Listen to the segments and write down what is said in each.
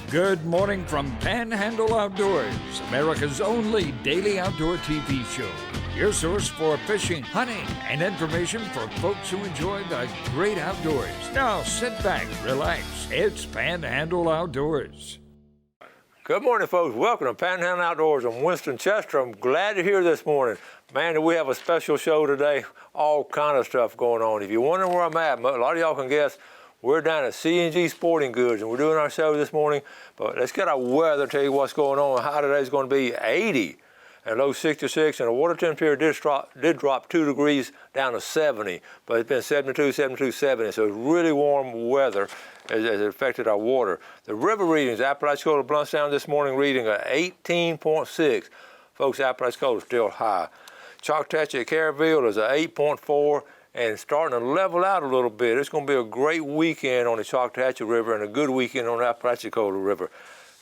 Good morning from Panhandle Outdoors, America's only daily outdoor TV show. Your source for fishing, hunting, and information for folks who enjoy the great outdoors. Now sit back, relax. It's Panhandle Outdoors. Good morning, folks. Welcome to Panhandle Outdoors. I'm Winston Chester. I'm glad you're here this morning. Man, we have a special show today. All kind of stuff going on. If you're wondering where I'm at, a lot of y'all can guess. We're down at C&G Sporting Goods, and we're doing our show this morning. But let's get our weather, tell you what's going on. High today is going to be 80 and low 66, and the water temperature did drop 2 degrees down to 70, but it's been 72, 72, 70, so it's really warm weather as it affected our water. The river readings, Apalachicola Bluntstown this morning reading at 18.6. Folks, Apalachicola is still high. Choctaw at Caryville is at 8.4. and starting to level out a little bit. It's going to be a great weekend on the Choctaw River and a good weekend on the Apalachicola River.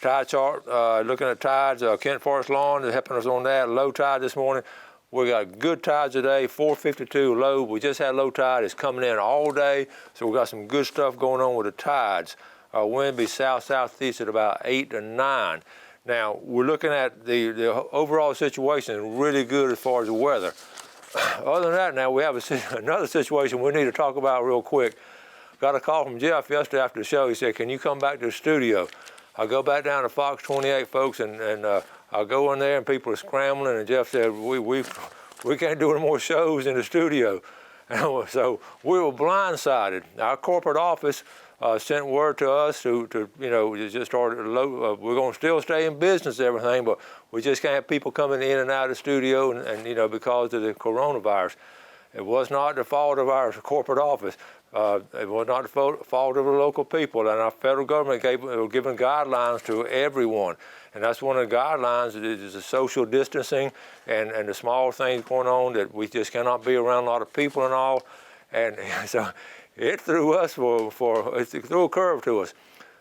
Tide chart, looking at tides, Kent Forest Lawn is helping us on that. Low tide this morning. We got good tides today, 452 low. We just had low tide. It's coming in all day, so we got some good stuff going on with the tides. Our wind be south-southeast at about 8 to 9. Now, we're looking at the overall situation, really good as far as the weather. Other than that, now we have another situation we need to talk about real quick. Got a call from Jeff yesterday after the show. He said, "Can you come back to the studio?" I go back down to Fox 28, folks, and I go in there and people are scrambling. And Jeff said, "We can't do any more shows in the studio." And so we were blindsided. Our corporate office sent word to us to just start we're going to still stay in business and everything, but we just can't have people coming in and out of the studio and because of the coronavirus. It was not the fault of our corporate office. It was not the fault of the local people, and our federal government giving guidelines to everyone. And that's one of the guidelines is the social distancing and the small things going on that we just cannot be around a lot of people and all. And so it threw us it threw a curve to us.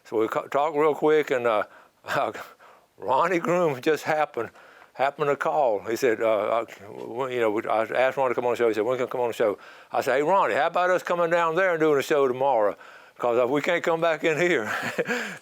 So we talked real quick, and Ronnie Groom just happened to call. He said, I asked Ronnie to come on the show. He said, "When can I come on the show?" I said, "Hey, Ronnie, how about us coming down there and doing a show tomorrow? Because we can't come back in here."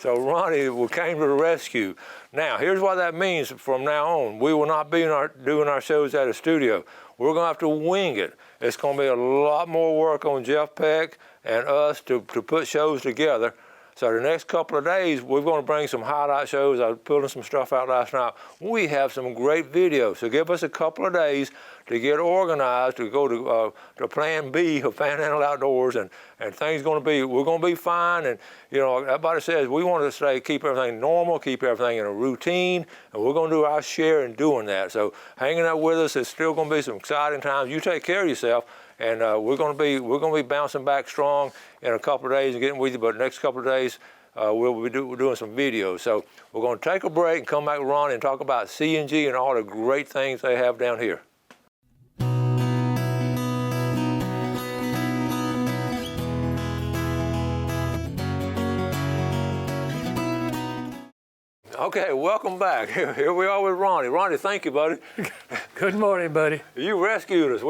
So Ronnie came to the rescue. Now, here's what that means from now on. We will not be doing our shows at a studio. We're going to have to wing it. It's going to be a lot more work on Jeff Peck and us to put shows together. So the next couple of days, we're going to bring some highlight shows. I was pulling some stuff out last night. We have some great videos. So give us a couple of days to get organized, to go to Plan B of Panhandle Outdoors, and we're going to be fine. And, everybody says we want to keep everything normal, keep everything in a routine, and we're going to do our share in doing that. So hanging out with us, it's still going to be some exciting times. You take care of yourself. And we're going to be bouncing back strong in a couple of days and getting with you. But the next couple of days, we're doing some videos. So we're going to take a break and come back with Ronnie and talk about C&G and all the great things they have down here. Okay, welcome back. Here we are with Ronnie. Ronnie, thank you, buddy. Good morning, buddy. You rescued us.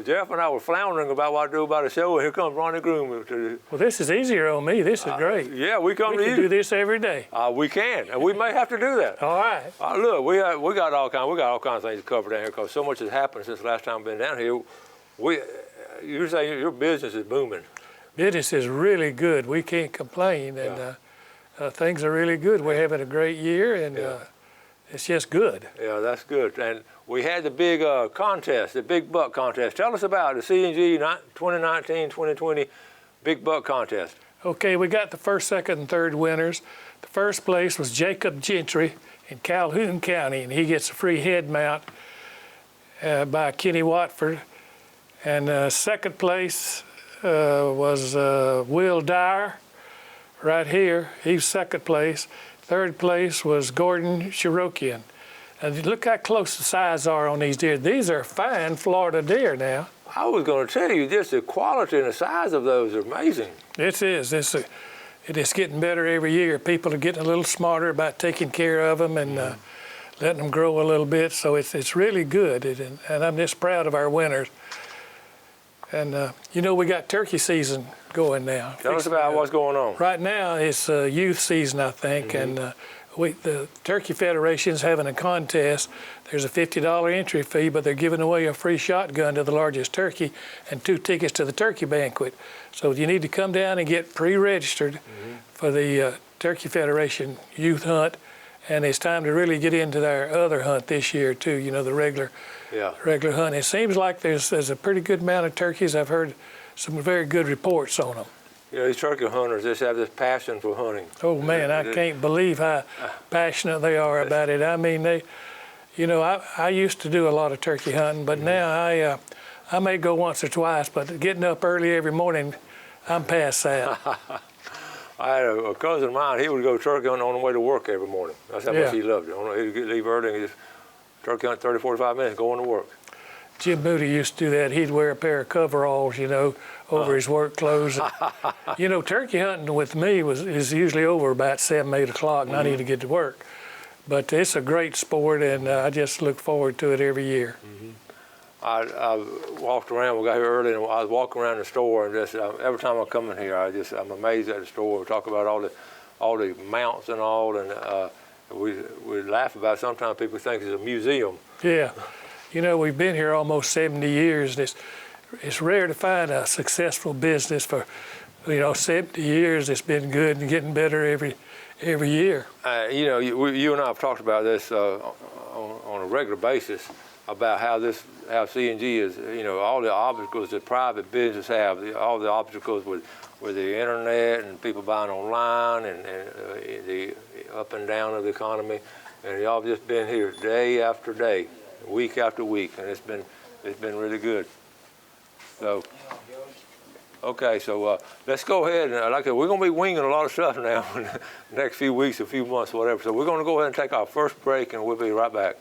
Jeff and I were floundering about what to do about a show, and here comes Ronnie Groom. Well, this is easier on me. This is great. Yeah, we can do this every day. We can, and we may have to do that. All right. Look, we got all kinds of things to cover down here because so much has happened since the last time I've been down here. You're saying your business is booming. Business is really good. We can't complain, and things are really good. We're having a great year, and it's just good. Yeah, that's good. And we had the big contest, the Big Buck Contest. Tell us about the C&G 2019-2020 Big Buck Contest. Okay, we got the first, second, and third winners. The first place was Jacob Gentry in Calhoun County, and he gets a free head mount by Kenny Watford. And second place was Will Dyer right here. He's second place. Third place was Gordon Shirokian. And look how close the size are on these deer. These are fine Florida deer now. I was going to tell you, just the quality and the size of those are amazing. It is. It is getting better every year. People are getting a little smarter about taking care of them and letting them grow a little bit. So it's really good. And I'm just proud of our winners. And you know, we got turkey season going now. Tell us about what's going on. Right now, it's youth season, I think, and the Turkey Federation's having a contest. There's a $50 entry fee, but they're giving away a free shotgun to the largest turkey and 2 tickets to the turkey banquet. So you need to come down and get pre-registered for the Turkey Federation youth hunt, and it's time to really get into their other hunt this year too. You know, the regular hunt. It seems like there's a pretty good amount of turkeys. I've heard some very good reports on them. You know, these turkey hunters just have this passion for hunting. Oh man, I can't believe how passionate they are about it. I mean, you know, I used to do a lot of turkey hunting, but now I may go once or twice, but getting up early every morning, I'm past that. I had a cousin of mine, he would go turkey hunting on the way to work every morning. That's how much he loved it. He'd leave early and just turkey hunt 30, 45 minutes, going to work. Jim Moody used to do that. He'd wear a pair of coveralls, you know, over his work clothes. You know, turkey hunting with me is usually over about 7, 8 o'clock, and I need to get to work. But it's a great sport, and I just look forward to it every year. I walked around. We got here early, and I was walking around the store, and just every time I come in here, I'm amazed at the store. We talk about all the mounts and all, and we laugh about it. Sometimes people think it's a museum. Yeah, you know, we've been here almost 70 years. And it's rare to find a successful business for, you know, 70 years. It's been good and getting better every year. You know, you and I have talked about this on a regular basis, about how C&G is, you know, all the obstacles that private business have, all the obstacles with the internet and people buying online and the up and down of the economy, and y'all have just been here day after day, week after week, and it's been really good. So, okay, so let's go ahead and like I said, we're going to be winging a lot of stuff now in the next few weeks, a few months, whatever. So we're going to go ahead and take our first break, and we'll be right back.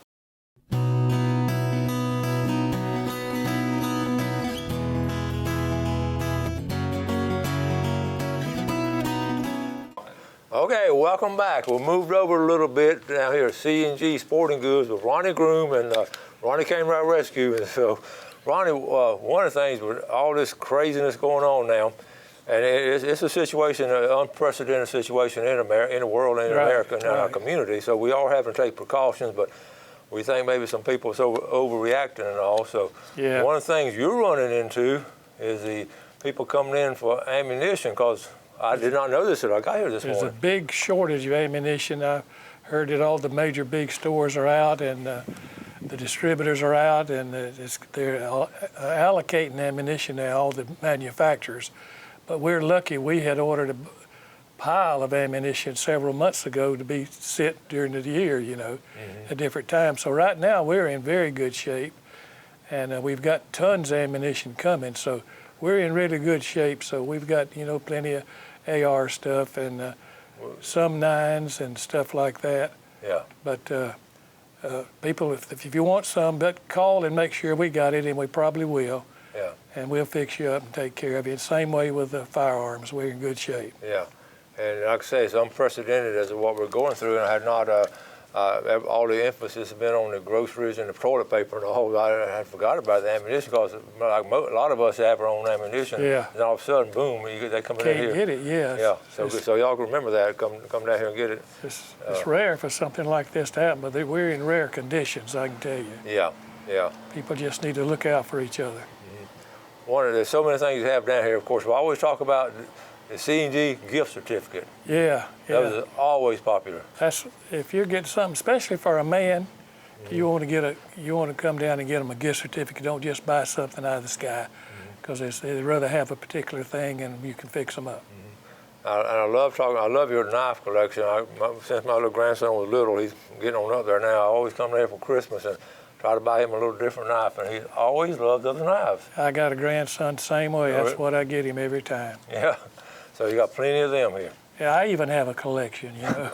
Okay, welcome back. We moved over a little bit down here at C&G Sporting Goods with Ronnie Groom, and Ronnie came right rescue. And so, Ronnie, one of the things with all this craziness going on now, and it's a situation, an unprecedented situation in the world, in America, and in our community. So we are having to take precautions, but we think maybe some people are so overreacting and all. So one of the things you're running into is the people coming in for ammunition, because I did not know this until I got here this morning. There's a big shortage of ammunition. I heard that all the major big stores are out, and the distributors are out, and they're allocating ammunition now, all the manufacturers. But we're lucky. We had ordered a pile of ammunition several months ago to be sent during the year, you know, at different times. So right now we're in very good shape, and we've got tons of ammunition coming. So we're in really good shape. So we've got, you know, plenty of AR stuff and some 9s and stuff like that. Yeah. But people, if you want some, but call and make sure we got it, and we probably will. Yeah. And we'll fix you up and take care of you. Same way with the firearms. We're in good shape. Yeah. And like I say, it's unprecedented as to what we're going through, and I had not all the emphasis has been on the groceries and the toilet paper and all. I had forgot about the ammunition, because like a lot of us have our own ammunition. Yeah. And all of a sudden, boom, they come in here. Can't get it, yeah. Yeah. So y'all can remember that. Come down here and get it. It's rare for something like this to happen, but we're in rare conditions, I can tell you. Yeah. Yeah. People just need to look out for each other. There's so many things to have down here. Of course, we always talk about the C&G gift certificate. Yeah, yeah. That was always popular. If you're getting something, especially for a man, you want to come down and get them a gift certificate. Don't just buy something out of the sky, because they'd rather have a particular thing and you can fix them up. I love your knife collection. Since my little grandson was little, he's getting on up there now. I always come there for Christmas and try to buy him a little different knife, and he always loved other knives. I got a grandson the same way. That's what I get him every time. Yeah. So you got plenty of them here. Yeah, I even have a collection, you know.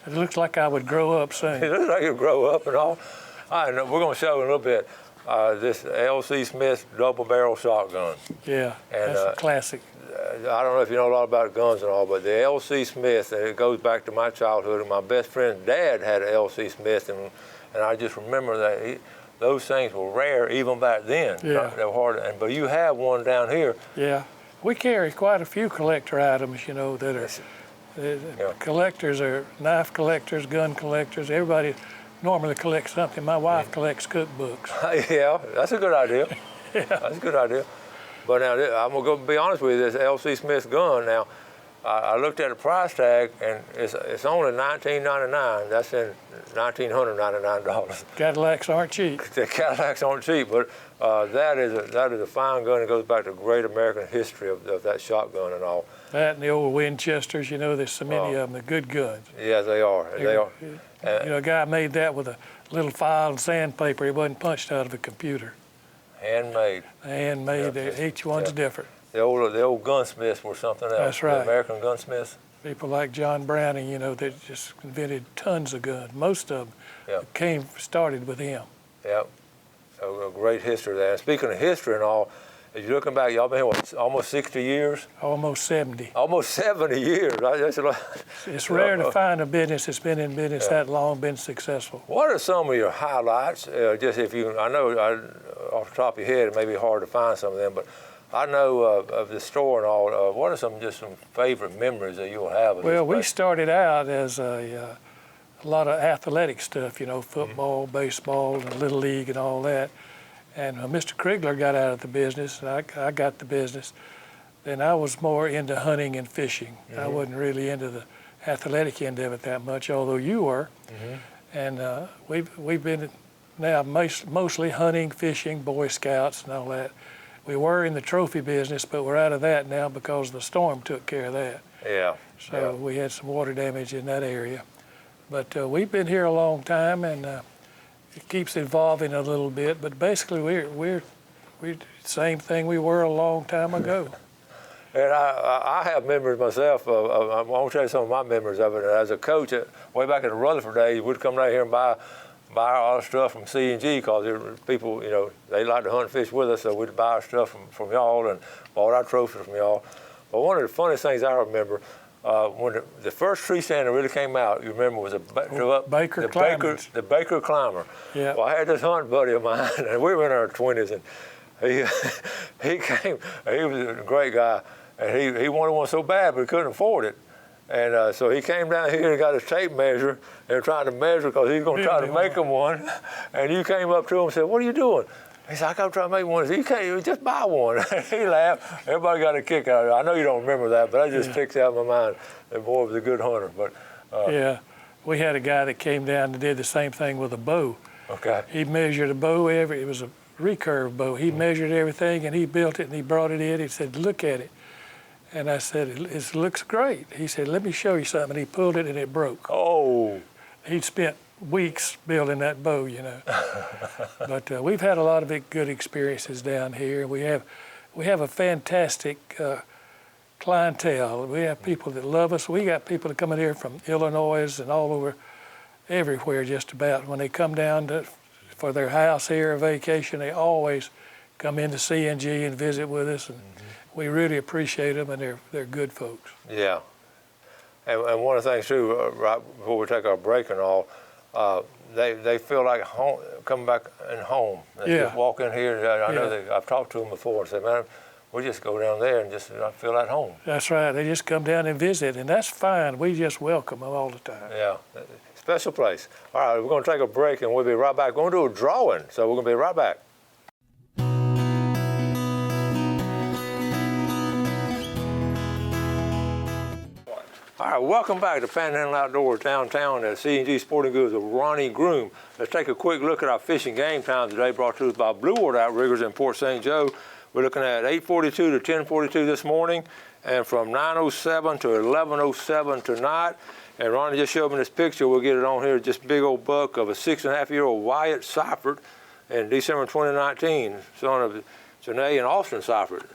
It looks like I would grow up soon. It looks like you'll grow up and all. All right, we're going to show you a little bit this L.C. Smith double-barrel shotgun. Yeah, and, that's a classic. I don't know if you know a lot about guns and all, but the L.C. Smith, it goes back to my childhood, and my best friend's dad had an L.C. Smith, and I just remember that those things were rare even back then. Yeah. They were hard, but you have one down here. Yeah. We carry quite a few collector items, you know, that are collectors, are knife collectors, gun collectors. Everybody normally collects something. My wife collects cookbooks. Yeah, that's a good idea. Yeah. That's a good idea. But now, I'm going to go be honest with you, this L.C. Smith gun, now, I looked at the price tag, and it's only $19.99. That's in $1,999. Cadillacs aren't cheap. The Cadillacs aren't cheap, but that is a fine gun. It goes back to great American history of that shotgun and all. That and the old Winchesters, you know, there's so many of them. They're good guns. Yeah, they are. They are. You know, a guy made that with a little file and sandpaper. It wasn't punched out of a computer. Handmade. Handmade. Each one's different. The old gunsmiths were something else. That's right. The American gunsmiths. People like John Browning, you know, that just invented tons of guns. Most of them started with him. Yep. A great history there. And speaking of history and all, as you're looking back, y'all been here, what, almost 60 years? Almost 70. Almost 70 years. That's a lot. It's rare to find a business that's been in business that long, been successful. What are some of your highlights? Just if you, I know off the top of your head, it may be hard to find some of them, but I know of the store and all. What are some favorite memories that you'll have? Well, we started out as a lot of athletic stuff, you know, football, baseball, and Little League and all that. And Mr. Krigler got out of the business, and I got the business. Then I was more into hunting and fishing. I wasn't really into the athletic end of it that much, although you were. And we've been now mostly hunting, fishing, Boy Scouts, and all that. We were in the trophy business, but we're out of that now because the storm took care of that. Yeah. So we had some water damage in that area. But we've been here a long time, and it keeps evolving a little bit. But basically, we're the same thing we were a long time ago. And I have memories myself. I want to tell you some of my memories of it. As a coach, way back in the Rutherford days, we'd come down here and buy all the stuff from C&G because people, you know, they like to hunt and fish with us, so we'd buy our stuff from y'all and bought our trophies from y'all. But one of the funniest things I remember, when the first tree stand that really came out, you remember, was the Baker Climber. Yeah. Well, I had this hunting buddy of mine, and we were in our 20s, and he came. He was a great guy, and he wanted one so bad, but he couldn't afford it. And so he came down here and got his tape measure and trying to measure because he's going to try to make him one. And you came up to him and said, "What are you doing?" He said, "I got to try to make one." He said, "You can't, just buy one." He laughed. Everybody got a kick out of it. I know you don't remember that, but that just sticks out in my mind. That boy was a good hunter. But yeah, we had a guy that came down and did the same thing with a bow. Okay. He measured a bow, it was a recurve bow. He measured everything and he built it and he brought it in. He said, "Look at it." And I said, "It looks great." He said, "Let me show you something." He pulled it and it broke. Oh. He'd spent weeks building that bow, you know. But we've had a lot of good experiences down here. We have a fantastic clientele. We have people that love us. We got people that come in here from Illinois and all over, everywhere just about. When they come down for their house here or vacation, they always come into C&G and visit with us. And we really appreciate them, and they're good folks. Yeah. And one of the things, too, right before we take our break and all, they feel like home, coming back in home. They just walk in here. I know I've talked to them before and said, "Man, we just go down there and just feel at home." That's right. They just come down and visit, and that's fine. We just welcome them all the time. Yeah. Special place. All right, we're going to take a break, and we'll be right back. We're going to do a drawing, so we're going to be right back. All right, welcome back to Panhandle Outdoors downtown at C&G Sporting Goods with Ronnie Groom. Let's take a quick look at our fishing game time today, brought to us by Blue Water Outriggers in Port St. Joe. We're looking at 8:42 to 10:42 this morning, and from 9:07 to 11:07 tonight. And Ronnie just showed me this picture. We'll get it on here. Just big old buck of a 6.5-year-old Wyatt Seifert in December 2019, son of Janae and Austin Seifert.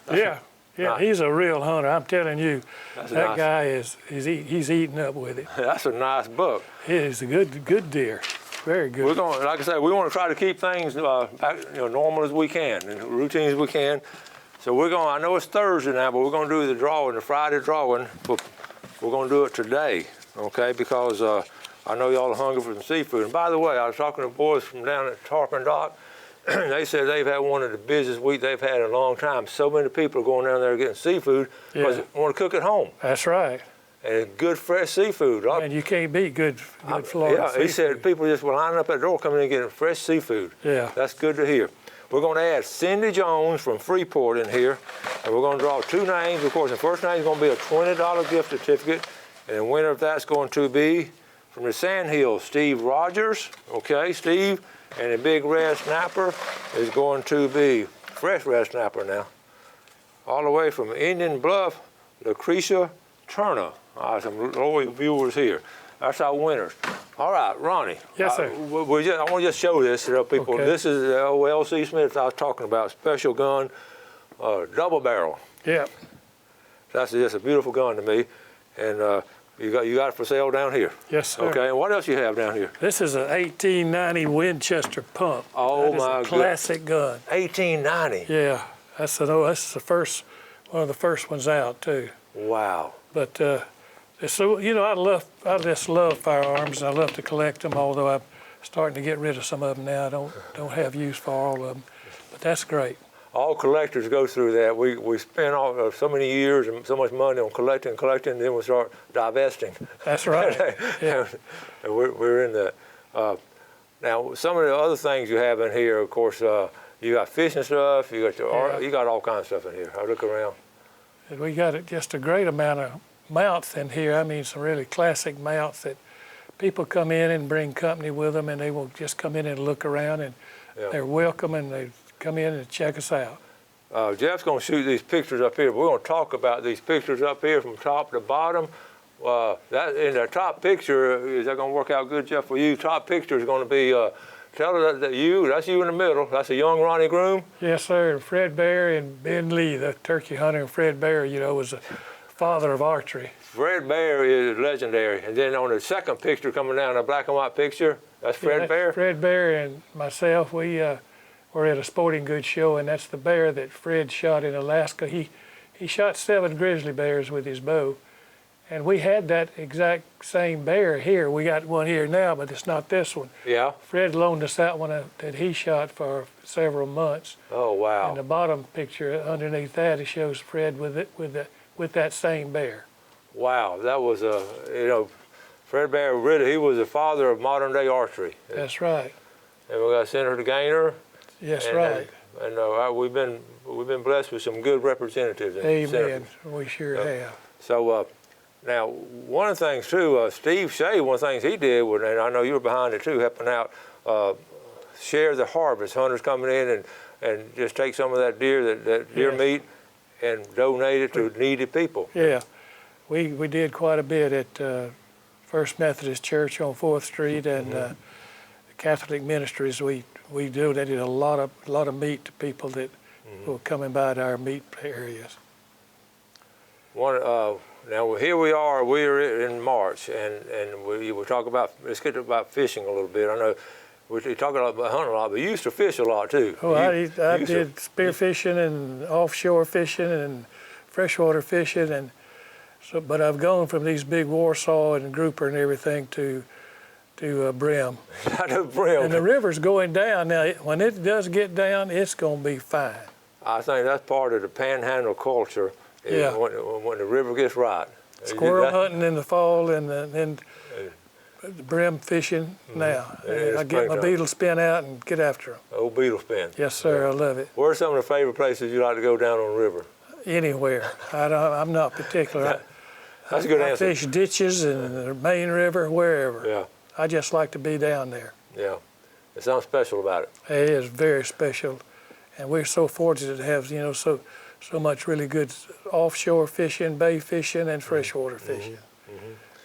Yeah, he's a real hunter. I'm telling you, that nice guy he's eating up with it. That's a nice buck. He's a good deer. Very good. We're going, like I said, we want to try to keep things back, normal as we can and routine as we can. So we're going. I know it's Thursday now, but we're going to do the drawing, the Friday drawing. We're going to do it today, okay? Because I know y'all are hungry for some seafood. And by the way, I was talking to the boys from down at Tarpon Dock. they said they've had one of the busiest weeks they've had in a long time. So many people are going down there getting seafood because they want to cook at home. That's right. And good fresh seafood. And you can't beat good Florida seafood. He said people just were lining up at the door coming in and getting fresh seafood. Yeah. That's good to hear. We're going to add Cindy Jones from Freeport in here, and we're going to draw 2 names. Of course, the first name is going to be a $20 gift certificate, and the winner of that's going to be from the Sandhills, Steve Rogers. Okay, Steve. And the big red snapper is going to be fresh red snapper now, all the way from Indian Bluff, Lucretia Turner. Some loyal viewers here. That's our winners. All right, Ronnie. Yes, sir. I want to just show this to people. Okay. This is the old L.C. Smith I was talking about, special gun, double barrel. Yeah. That's just a beautiful gun to me. And you got it for sale down here. Yes, sir. Okay, and what else you have down here? This is an 1890 Winchester pump. Oh, that is my a classic gun. 1890. Yeah, that's the first, one of the first ones out too. Wow. But so I just love firearms, and I love to collect them. Although I'm starting to get rid of some of them now. I don't have use for all of them, but that's great. All collectors go through that. We spend so many years and so much money on collecting, and then we start divesting. That's right. Yeah. And we're in that. Now, some of the other things you have in here, of course, you got fishing stuff. You got all kinds of stuff in here. I look around. And we got just a great amount of mounts in here. I mean, some really classic mounts that people come in and bring company with them, and they will just come in and look around, and they're welcome, and they come in and check us out. Jeff's going to shoot these pictures up here. We're going to talk about these pictures up here from top to bottom. That in the top picture, is that going to work out good, Jeff, for you? Top picture is going to be, tell her that's you in the middle. That's a young Ronnie Groom? Yes, sir. Fred Bear and Ben Lee, the turkey hunter, and Fred Bear, was the father of archery. Fred Bear is legendary. And then on the second picture coming down, a black and white picture, that's Fred Bear? Fred Bear and myself, we were at a sporting goods show, and that's the bear that Fred shot in Alaska. He shot 7 grizzly bears with his bow, and we had that exact same bear here. We got one here now, but it's not this one. Yeah. Fred loaned us that one that he shot for several months. Oh, wow. And the bottom picture underneath that, it shows Fred with that same bear. Wow, that was Fred Bear really, he was the father of modern day archery. That's right. And we got Senator Gaynor. Yes, right. And we've been blessed with some good representatives. Amen. Senators. We sure have. So now, one of the things too, Steve Shea, one of the things he did, and I know you were behind it too, helping out, share the harvest. Hunters coming in and just take some of that deer meat and donate it to needy people. Yeah, we did quite a bit at First Methodist Church on 4th Street and Catholic Ministries. We donated a lot of meat to people that were coming by to our meat areas. Now here we are. We're in March, and we talk about. Let's get about fishing a little bit. I know we talk about hunting a lot, but you used to fish a lot too. Oh, I did spear fishing and offshore fishing and freshwater fishing, and so. But I've gone from these big Warsaw and grouper and everything to brim. Brim. And the river's going down now. When it does get down, it's going to be fine. I think that's part of the Panhandle culture. Yeah. When the river gets right. Squirrel hunting in the fall and then the brim fishing now. I get my beetle spin out and get after them. Old beetle spin. Yes, sir. I love it. Where are some of the favorite places you like to go down on the river? Anywhere. I'm not particular. That's a good answer. I fish ditches and the main river, wherever. Yeah. I just like to be down there. Yeah. There's something special about it. It is very special. And we're so fortunate to have, so much really good offshore fishing, bay fishing, and freshwater fishing.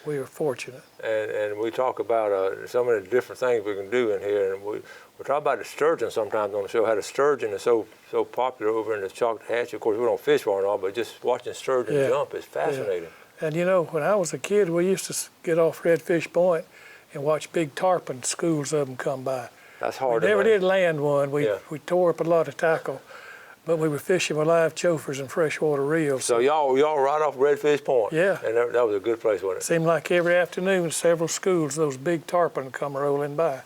We are fortunate. And we talk about some of the different things we can do in here. And we talk about the sturgeon sometimes on the show, how the sturgeon is so popular over in the Choctaw. Of course, we don't fish for it and all, but just watching sturgeon jump is fascinating. Yeah. And when I was a kid, we used to get off Redfish Point and watch big tarpon schools of them come by. That's hard We to never land. did land one. We tore up a lot of tackle, but we were fishing with live chofers and freshwater reels. So y'all right off Redfish Point. Yeah. And that was a good place, wasn't it? Seemed like every afternoon, several schools, those big tarpon come rolling by.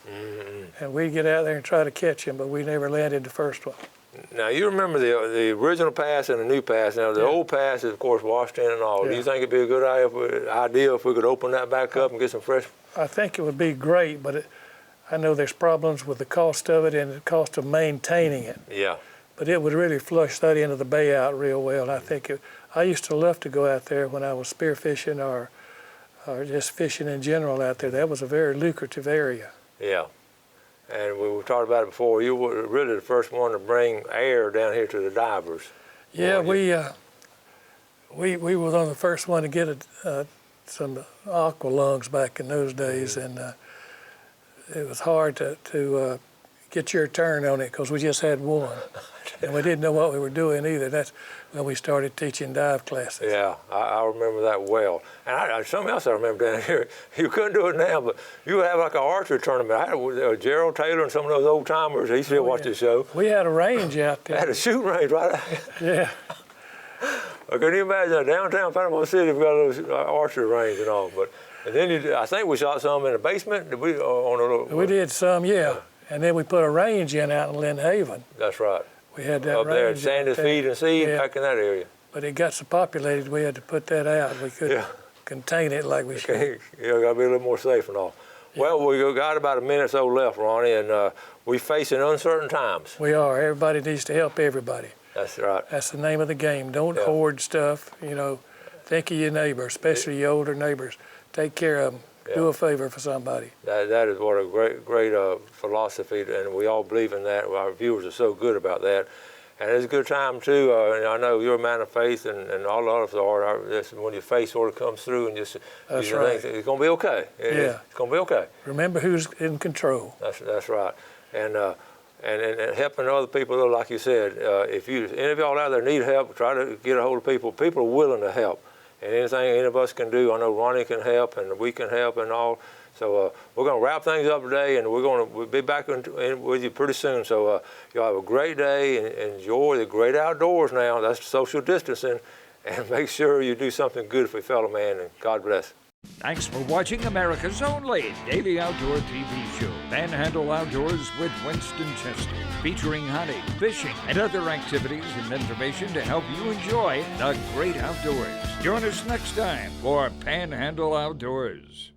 and we'd get out there and try to catch them, but we never landed the first one. Now, you remember the original pass and the new pass. Now, the old pass is, of course, washed in and all. Yeah. Do you think it'd be a good idea if we could open that back up and get some fresh? I think it would be great, but I know there's problems with the cost of it and the cost of maintaining it. Yeah. But it would really flush that into the bay out real well. And I think I used to love to go out there when I was spearfishing or just fishing in general out there. That was a very lucrative area. Yeah. And we talked about it before. You were really the first one to bring air down here to the divers. Yeah, we were one of the first one to get some aqua lungs back in those days, and it was hard to get your turn on it because we just had one, and we didn't know what we were doing either. That's when we started teaching dive classes. Yeah, I remember that well. And something else I remember down here, you couldn't do it now, but you would have like an archery tournament. I had Gerald Taylor and some of those old timers, he still watched the show. We had a range out there. I had a shooting range right out Yeah. Can you imagine downtown Panama City, we've got a little archery range and all. And then I think we shot some in the basement. Did we, we did some, yeah. And then we put a range in out in Lynn Haven. That's right. We had that up there at range Sanders Feed and Seed, back in that area. But it got so populated, we had to put that out. We couldn't contain it like we should. Yeah, got to be a little more safe and all. Yeah. Well, we got about a minute or so left, Ronnie, and we're facing uncertain times. We are. Everybody needs to help everybody. That's right. That's the name of the game. Don't hoard stuff. You know, think of your neighbor, especially your older neighbors. Take care of them. Yeah. Do a favor for somebody. That is what a great philosophy, and we all believe in that. Our viewers are so good about that. And it's a good time, too. I know you're a man of faith, and all of us are. When your faith sort of comes through and just That's right. Think it's going to be okay. It's going to be okay. Remember who's in control. That's right. And helping other people, like you said, if any of y'all out there need help, try to get a hold of people. People are willing to help. And anything any of us can do, I know Ronnie can help, and we can help and all. So we're going to wrap things up today, and we'll be back with you pretty soon. So y'all have a great day and enjoy the great outdoors now. That's social distancing. And make sure you do something good for your fellow man, and God bless. Thanks for watching America's only daily outdoor TV show, Panhandle Outdoors with Winston Chester, featuring hunting, fishing, and other activities and information to help you enjoy the great outdoors. Join us next time for Panhandle Outdoors.